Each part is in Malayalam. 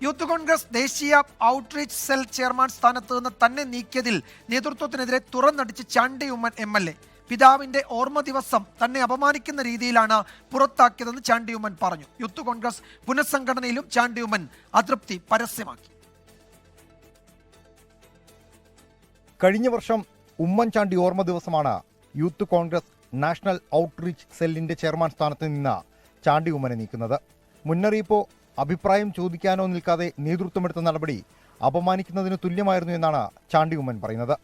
യൂത്ത് കോൺഗ്രസ് ദേശീയ ഔട്ട്റീച്ച് സെൽ ചെയർമാൻ സ്ഥാനത്ത് നിന്ന് തന്നെ നീക്കിയതിൽ നേതൃത്വത്തിനെതിരെ തുറന്നടിച്ച് ചാണ്ടി ഉമ്മൻ MLA. പിതാവിന്റെ ഓർമ്മ ദിവസം തന്നെ അപമാനിക്കുന്ന രീതിയിലാണ് പുറത്താക്കിയതെന്ന് ചാണ്ടി ഉമ്മൻ പറഞ്ഞു. യൂത്ത് കോൺഗ്രസ് പുനഃസംഘടനയിലും ചാണ്ടി ഉമ്മൻ അതൃപ്തി പരസ്യമാക്കി. കഴിഞ്ഞ വർഷം ഉമ്മൻചാണ്ടി ഓർമ്മ ദിവസമാണ് യൂത്ത് കോൺഗ്രസ് നാഷണൽ ഔട്ട്റീച്ച് സെല്ലിന്റെ ചെയർമാൻ സ്ഥാനത്ത് നിന്ന് ചാണ്ടി ഉമ്മനെ നീക്കുന്നത്. മുന്നറിയിപ്പോ അഭിപ്രായം ചോദിക്കാനോ നിൽക്കാതെ നേതൃത്വമെടുത്ത നടപടി അപമാനിക്കുന്നതിന് തുല്യമായിരുന്നു എന്നാണ് ചാണ്ടി ഉമ്മൻ പറയുന്നത്.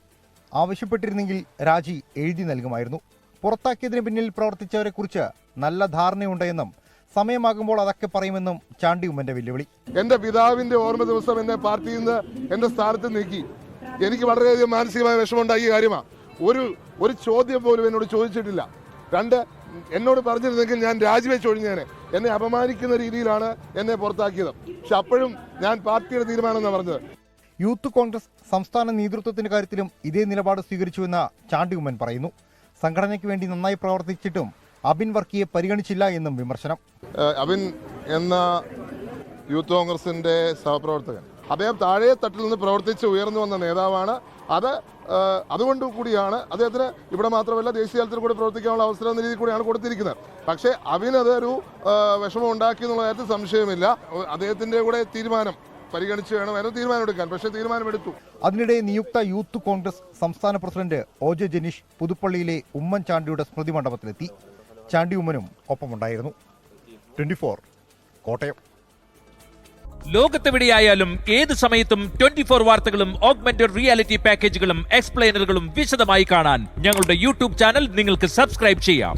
ആവശ്യപ്പെട്ടിരുന്നെങ്കിൽ രാജി എഴുതി നൽകുമായിരുന്നു. പുറത്താക്കിയതിന് പിന്നിൽ പ്രവർത്തിച്ചവരെക്കുറിച്ച് നല്ല ധാരണയുണ്ടെന്നും സമയമാകുമ്പോൾ അതൊക്കെ പറയുമെന്നും ചാണ്ടി ഉമ്മന്റെ വെല്ലുവിളി. എന്റെ പിതാവിന്റെ ഓർമ്മ ദിവസം എന്നെ പാർട്ടിയിൽ നിന്ന് എന്റെ സ്ഥാനത്ത് നീക്കി. എനിക്ക് വളരെയധികം മാനസികമായ വിഷമമുണ്ടാക്കിയ കാര്യമാണ്. ഒരു ചോദ്യം പോലും എന്നോട് ചോദിച്ചിട്ടില്ല. രണ്ട്, എന്നോട് പറഞ്ഞിരുന്നെങ്കിൽ ഞാൻ രാജിവെച്ച് ഒഴിഞ്ഞേനെ. എന്നെ അപമാനിക്കുന്ന രീതിയിലാണ് എന്നെ പുറത്താക്കിയത്. പക്ഷെ അപ്പോഴും ഞാൻ പാർട്ടിയുടെ തീരുമാനം എന്നാണ് പറഞ്ഞത്. യൂത്ത് കോൺഗ്രസ് സംസ്ഥാന നേതൃത്വത്തിന്റെ കാര്യത്തിലും ഇതേ നിലപാട് സ്വീകരിച്ചുവെന്ന് ചാണ്ടി ഉമ്മൻ പറയുന്നു. സംഘടനയ്ക്ക് വേണ്ടി നന്നായി പ്രവർത്തിച്ചിട്ടും അബിൻ വർക്കിയെ പരിഗണിച്ചില്ല എന്നും വിമർശനം. അബിൻ എന്ന യൂത്ത് കോൺഗ്രസിന്റെ സഹപ്രവർത്തകൻ, അദ്ദേഹം താഴെ തട്ടിൽ നിന്ന് പ്രവർത്തിച്ച് ഉയർന്നു വന്ന നേതാവാണ്. അതുകൊണ്ട് കൂടിയാണ് അദ്ദേഹത്തിന് ഇവിടെ മാത്രമല്ല ദേശീയ തലത്തിൽ കൂടി പ്രവർത്തിക്കാനുള്ള അവസരം എന്ന രീതിയിൽ കൂടിയാണ് കൊടുത്തിരിക്കുന്നത്. പക്ഷേ അതൊരു വിഷമം ഉണ്ടാക്കി എന്നുള്ള കാര്യത്തിൽ സംശയമില്ല. അദ്ദേഹത്തിന്റെ കൂടെ തീരുമാനം പരിഗണിച്ച് വേണം തീരുമാനമെടുക്കാൻ. പക്ഷേ തീരുമാനമെടുത്തു. അതിനിടെ നിയുക്ത യൂത്ത് കോൺഗ്രസ് സംസ്ഥാന പ്രസിഡന്റ് OJ ജനീഷ് പുതുപ്പള്ളിയിലെ ഉമ്മൻചാണ്ടിയുടെ സ്മൃതി മണ്ഡപത്തിലെത്തി. ചാണ്ടി ഉമ്മനും ഒപ്പമുണ്ടായിരുന്നു. 24 കോട്ടയം. ലോകത്തെവിടെയായാലും ഏത് സമയത്തും 24 വാർത്തകളും ഓഗ്മെന്റഡ് റിയാലിറ്റി പാക്കേജുകളും എക്സ്പ്ലെയിനറുകളും വിശദമായി കാണാൻ ഞങ്ങളുടെ യൂട്യൂബ് ചാനൽ നിങ്ങൾക്ക് സബ്സ്ക്രൈബ് ചെയ്യാം.